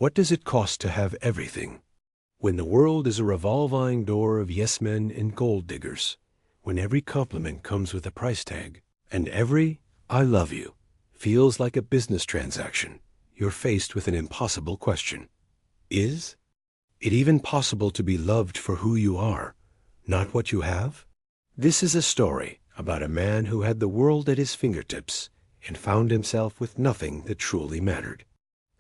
What does it cost to have everything? When the world is a revolving door of yes-men and gold diggers, when every compliment comes with a price tag, and every "I love you" feels like a business transaction, you're faced with an impossible question. Is it even possible to be loved for who you are, not what you have? This is a story about a man who had the world at his fingertips and found himself with nothing that truly mattered.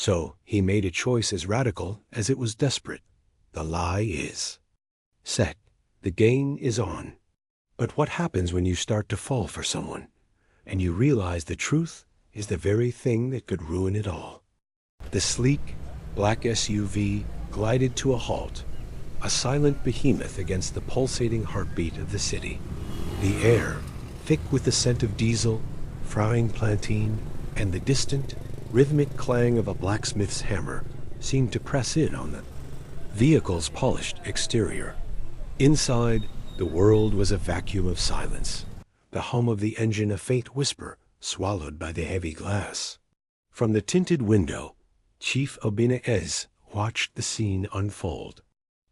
So he made a choice as radical as it was desperate. The lie is set. The game is on. But what happens when you start to fall for someone and you realize the truth is the very thing that could ruin it all? The sleek, black SUV glided to a halt, a silent behemoth against the pulsating heartbeat of the city. The air, thick with the scent of diesel, frying plantain, and the distant, rhythmic clang of a blacksmith's hammer, seemed to press in on the vehicle's polished exterior. Inside, the world was a vacuum of silence, the hum of the engine a faint whisper swallowed by the heavy glass. From the tinted window, Chief Obinez watched the scene unfold.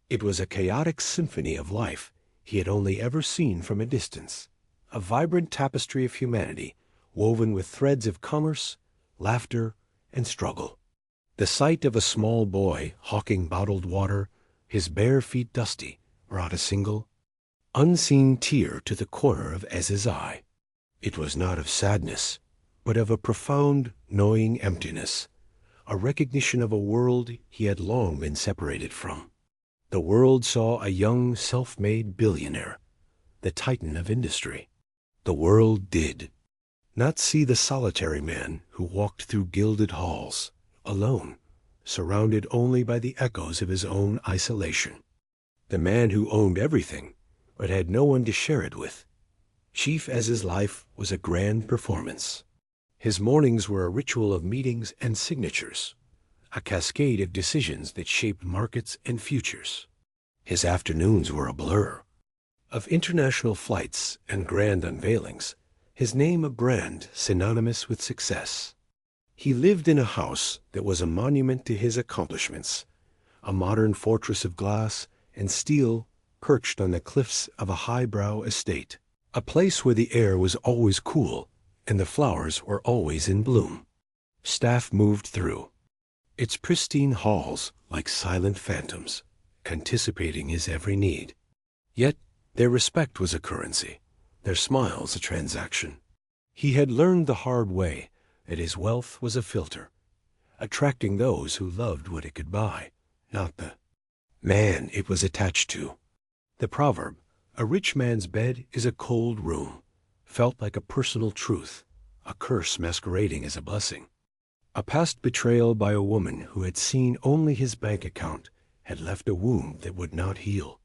It was a chaotic symphony of life he had only ever seen from a distance, a vibrant tapestry of humanity woven with threads of commerce, laughter, and struggle. The sight of a small boy hawking bottled water, his bare feet dusty, brought a single, unseen tear to the corner of Ez's eye. It was not of sadness, but of a profound, gnawing emptiness, a recognition of a world he had long been separated from. The world saw a young, self-made billionaire, the titan of industry. The world did not see the solitary man who walked through gilded halls, alone, surrounded only by the echoes of his own isolation. The man who owned everything, but had no one to share it with. Chief Ez's life was a grand performance. His mornings were a ritual of meetings and signatures, a cascade of decisions that shaped markets and futures. His afternoons were a blur of international flights and grand unveilings, his name a brand synonymous with success. He lived in a house that was a monument to his accomplishments, a modern fortress of glass and steel perched on the cliffs of a highbrow estate, a place where the air was always cool and the flowers were always in bloom. Staff moved through its pristine halls like silent phantoms, anticipating his every need. Yet their respect was a currency, their smiles a transaction. He had learned the hard way that his wealth was a filter, attracting those who loved what it could buy, not the man it was attached to. The proverb, "A rich man's bed is a cold room," felt like a personal truth, a curse masquerading as a blessing. A past betrayal by a woman who had seen only his bank account had left a wound that would not heal.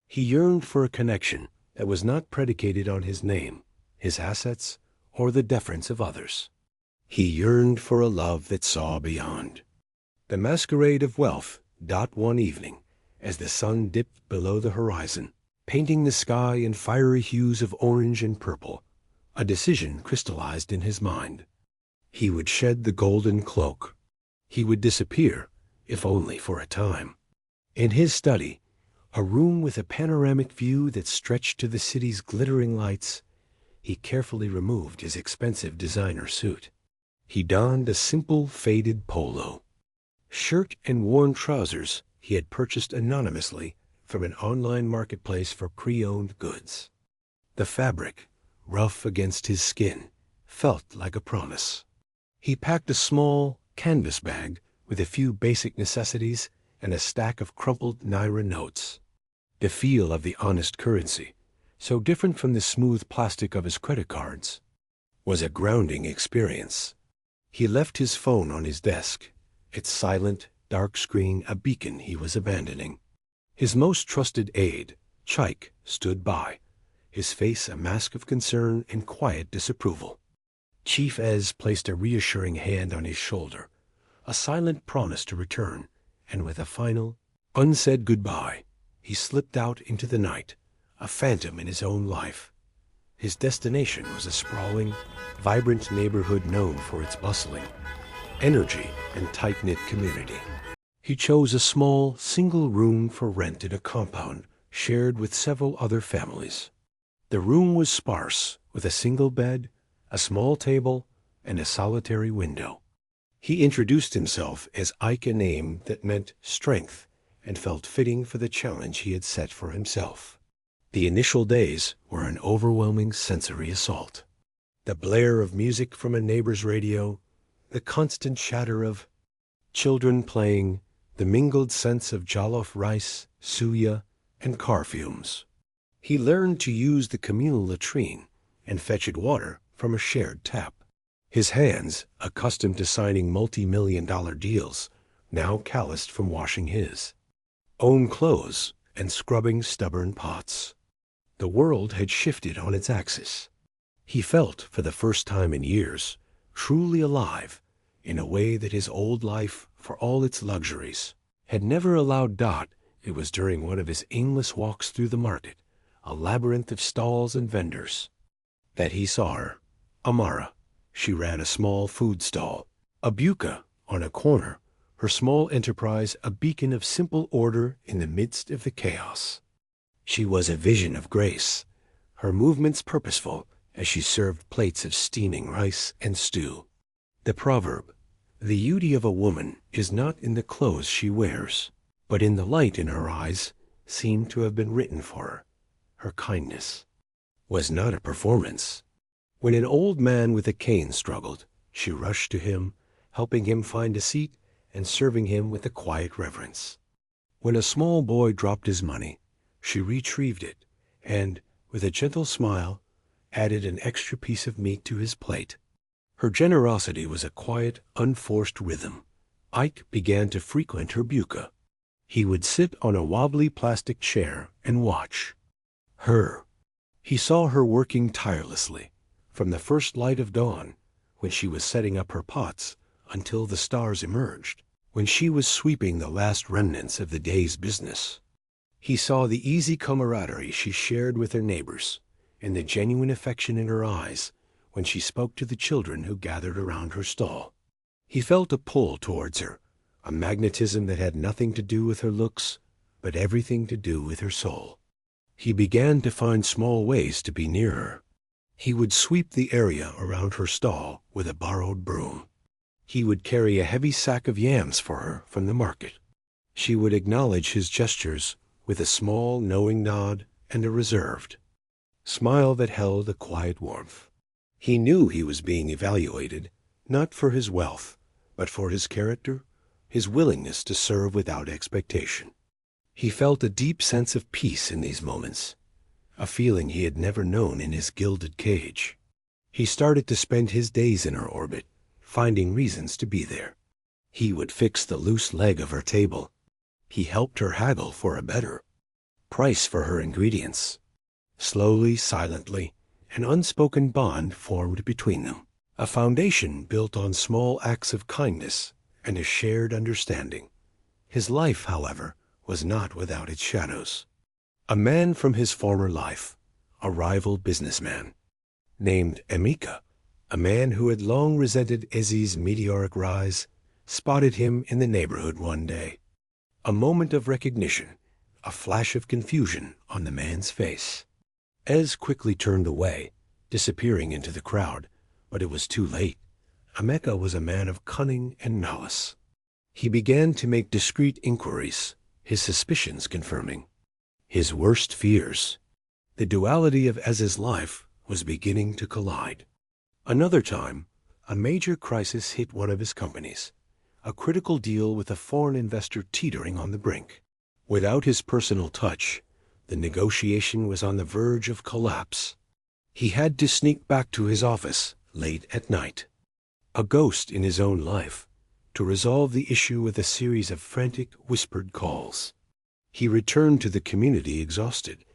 He yearned for a connection that was not predicated on his name, his assets, or the deference of others. He yearned for a love that saw beyond. The masquerade of wealth dawned one evening as the sun dipped below the horizon, painting the sky in fiery hues of orange and purple. A decision crystallized in his mind. He would shed the golden cloak. He would disappear, if only for a time. In his study, a room with a panoramic view that stretched to the city's glittering lights, he carefully removed his expensive designer suit. He donned a simple faded polo. Shirt and worn trousers he had purchased anonymously from an online marketplace for pre-owned goods. The fabric, rough against his skin, felt like a promise. He packed a small canvas bag with a few basic necessities and a stack of crumpled Naira notes. The feel of the honest currency, so different from the smooth plastic of his credit cards, was a grounding experience. He left his phone on his desk, its silent, dark screen a beacon he was abandoning. His most trusted aide, Chike, stood by, his face a mask of concern and quiet disapproval. Chief Ez placed a reassuring hand on his shoulder, a silent promise to return, and with a final, unsaid goodbye, he slipped out into the night, a phantom in his own life. His destination was a sprawling, vibrant neighborhood known for its bustling energy and tight-knit community. He chose a small, single room for rent in a compound shared with several other families. The room was sparse, with a single bed, a small table, and a solitary window. He introduced himself as Ike, a name that meant strength and felt fitting for the challenge he had set for himself. The initial days were an overwhelming sensory assault. The blare of music from a neighbor's radio, the constant chatter of children playing, the mingled scents of jollof rice, suya, and car fumes. He learned to use the communal latrine and fetch water from a shared tap. His hands, accustomed to signing multi-million-dollar deals, now calloused from washing his own clothes and scrubbing stubborn pots. The world had shifted on its axis. He felt, for the first time in years, truly alive in a way that his old life, for all its luxuries, had never allowed. It was during one of his aimless walks through the market, a labyrinth of stalls and vendors, that he saw her, Amara. She ran a small food stall, a buka on a corner, her small enterprise a beacon of simple order in the midst of the chaos. She was a vision of grace, her movements purposeful as she served plates of steaming rice and stew. The proverb, "The beauty of a woman is not in the clothes she wears, but in the light in her eyes," seemed to have been written for her. Her kindness was not a performance. When an old man with a cane struggled, she rushed to him, helping him find a seat and serving him with a quiet reverence. When a small boy dropped his money, she retrieved it and, with a gentle smile, added an extra piece of meat to his plate. Her generosity was a quiet, unforced rhythm. Ike began to frequent her buka. He would sit on a wobbly plastic chair and watch her. He saw her working tirelessly, from the first light of dawn, when she was setting up her pots, until the stars emerged, when she was sweeping the last remnants of the day's business. He saw the easy camaraderie she shared with her neighbors, and the genuine affection in her eyes when she spoke to the children who gathered around her stall. He felt a pull towards her, a magnetism that had nothing to do with her looks, but everything to do with her soul. He began to find small ways to be near her. He would sweep the area around her stall with a borrowed broom. He would carry a heavy sack of yams for her from the market. She would acknowledge his gestures with a small, knowing nod and a reserved smile that held a quiet warmth. He knew he was being evaluated, not for his wealth, but for his character, his willingness to serve without expectation. He felt a deep sense of peace in these moments, a feeling he had never known in his gilded cage. He started to spend his days in her orbit, finding reasons to be there. He would fix the loose leg of her table. He helped her haggle for a better price for her ingredients. Slowly, silently, an unspoken bond formed between them, a foundation built on small acts of kindness and a shared understanding. His life, however, was not without its shadows. A man from his former life, a rival businessman, named Emeka, a man who had long resented Ezzy's meteoric rise, spotted him in the neighborhood one day. A moment of recognition, a flash of confusion on the man's face. Ez quickly turned away, disappearing into the crowd, but it was too late. Emeka was a man of cunning and malice. He began to make discreet inquiries, his suspicions confirming his worst fears. The duality of Ez's life was beginning to collide. Another time, a major crisis hit one of his companies, a critical deal with a foreign investor teetering on the brink. Without his personal touch, the negotiation was on the verge of collapse. He had to sneak back to his office late at night, a ghost in his own life, to resolve the issue with a series of frantic, whispered calls. He returned to the community exhausted,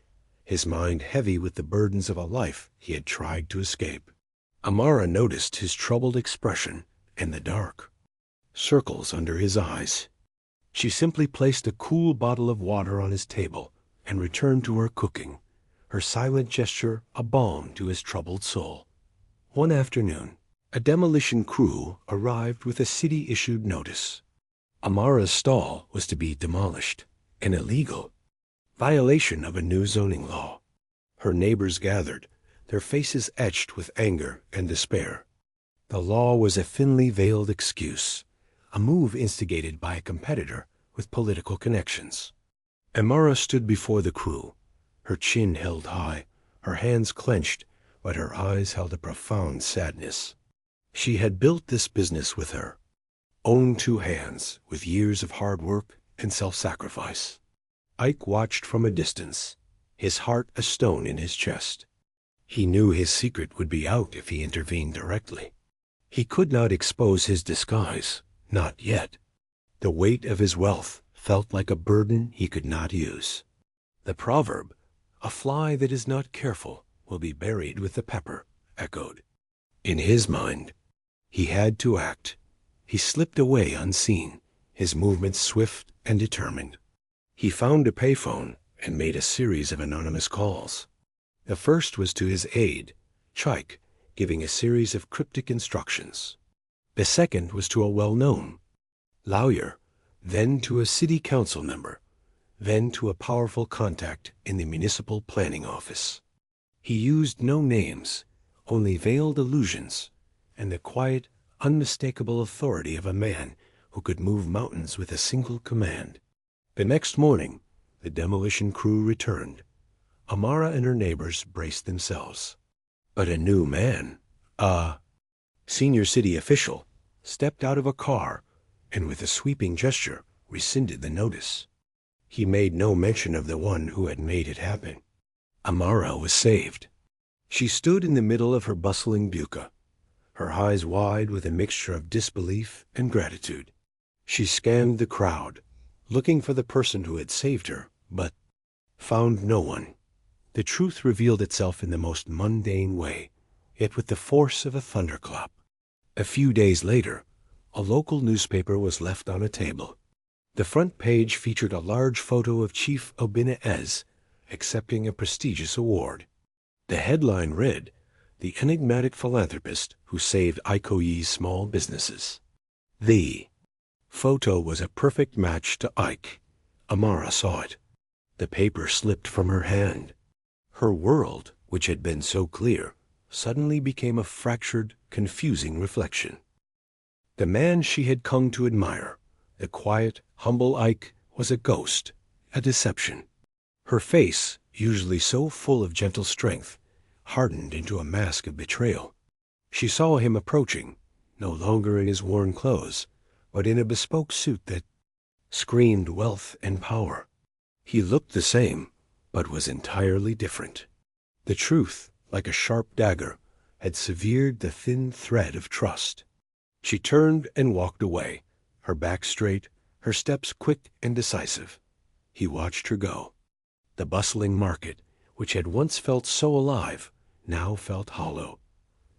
his mind heavy with the burdens of a life he had tried to escape. Amara noticed his troubled expression and the dark circles under his eyes. She simply placed a cool bottle of water on his table and returned to her cooking, her silent gesture a balm to his troubled soul. One afternoon, a demolition crew arrived with a city-issued notice. Amara's stall was to be demolished, an illegal violation of a new zoning law. Her neighbors gathered, their faces etched with anger and despair. The law was a thinly veiled excuse, a move instigated by a competitor with political connections. Amara stood before the crew, her chin held high, her hands clenched, but her eyes held a profound sadness. She had built this business with her own two hands, with years of hard work and self-sacrifice. Ike watched from a distance, his heart a stone in his chest. He knew his secret would be out if he intervened directly. He could not expose his disguise, not yet. The weight of his wealth felt like a burden he could not use. The proverb, "A fly that is not careful will be buried with the pepper," echoed. In his mind, he had to act. He slipped away unseen, his movements swift and determined. He found a payphone and made a series of anonymous calls. The first was to his aide, Chike, giving a series of cryptic instructions. The second was to a well-known lawyer, then to a city council member, then to a powerful contact in the municipal planning office. He used no names, only veiled allusions, and the quiet, unmistakable authority of a man who could move mountains with a single command. The next morning, the demolition crew returned. Amara and her neighbors braced themselves. But a new man, a senior city official, stepped out of a car and with a sweeping gesture rescinded the notice. He made no mention of the one who had made it happen. Amara was saved. She stood in the middle of her bustling buka, her eyes wide with a mixture of disbelief and gratitude. She scanned the crowd, looking for the person who had saved her, but found no one. The truth revealed itself in the most mundane way, yet with the force of a thunderclap. A few days later, a local newspaper was left on a table. The front page featured a large photo of Chief Obinna accepting a prestigious award. The headline read, "The enigmatic philanthropist who saved Ikoyi's small businesses." The photo was a perfect match to Ike. Amara saw it. The paper slipped from her hand. Her world, which had been so clear, suddenly became a fractured, confusing reflection. The man she had come to admire, the quiet, humble Ike, was a ghost, a deception. Her face, usually so full of gentle strength, hardened into a mask of betrayal. She saw him approaching, no longer in his worn clothes, but in a bespoke suit that screamed wealth and power. He looked the same, but was entirely different. The truth, like a sharp dagger, had severed the thin thread of trust. She turned and walked away, her back straight, her steps quick and decisive. He watched her go. The bustling market, which had once felt so alive, now felt hollow.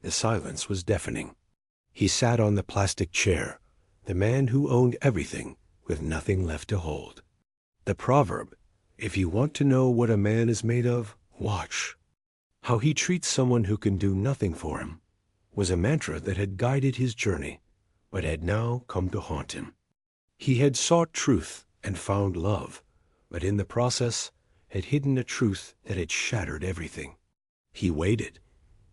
The silence was deafening. He sat on the plastic chair, the man who owned everything with nothing left to hold. The proverb, "If you want to know what a man is made of, watch how he treats someone who can do nothing for him," was a mantra that had guided his journey, but had now come to haunt him. He had sought truth and found love, but in the process had hidden a truth that had shattered everything. He waited.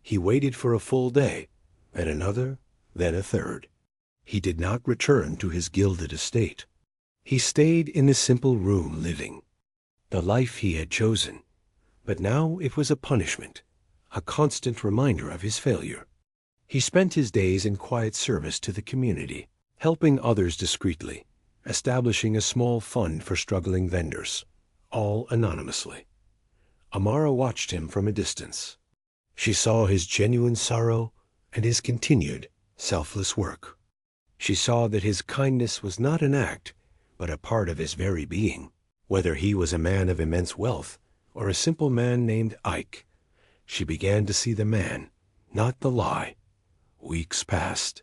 He waited for a full day, and another, then a third. He did not return to his gilded estate. He stayed in the simple room living the life he had chosen, but now it was a punishment, a constant reminder of his failure. He spent his days in quiet service to the community, helping others discreetly, establishing a small fund for struggling vendors, all anonymously. Amara watched him from a distance. She saw his genuine sorrow and his continued, selfless work. She saw that his kindness was not an act, but a part of his very being. Whether he was a man of immense wealth or a simple man named Ike, she began to see the man, not the lie. Weeks passed.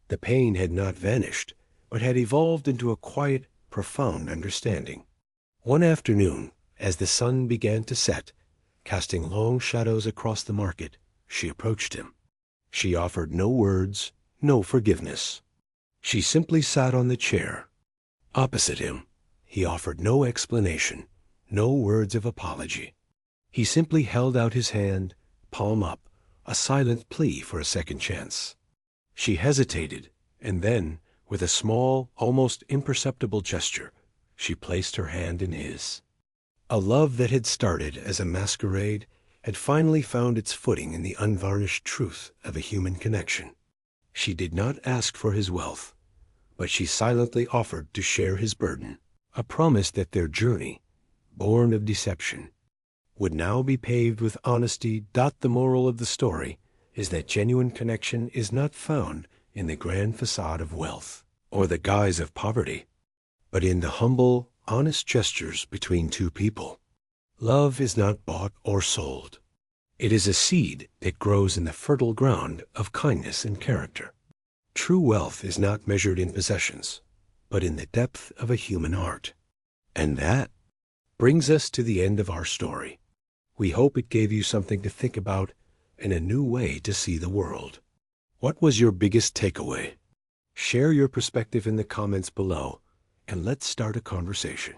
The pain had not vanished, but had evolved into a quiet, profound understanding. One afternoon, as the sun began to set, casting long shadows across the market, she approached him. She offered no words, no forgiveness. She simply sat on the chair, Opposite him, he offered no explanation, no words of apology. He simply held out his hand, palm up, a silent plea for a second chance. She hesitated, and then, with a small, almost imperceptible gesture, she placed her hand in his. A love that had started as a masquerade had finally found its footing in the unvarnished truth of a human connection. She did not ask for his wealth, but she silently offered to share his burden, a promise that their journey, born of deception, would now be paved with honesty. The moral of the story is that genuine connection is not found in the grand facade of wealth or the guise of poverty, but in the humble, honest gestures between two people. Love is not bought or sold. It is a seed that grows in the fertile ground of kindness and character. True wealth is not measured in possessions, but in the depth of a human heart. And that brings us to the end of our story. We hope it gave you something to think about and a new way to see the world. What was your biggest takeaway? Share your perspective in the comments below, and let's start a conversation.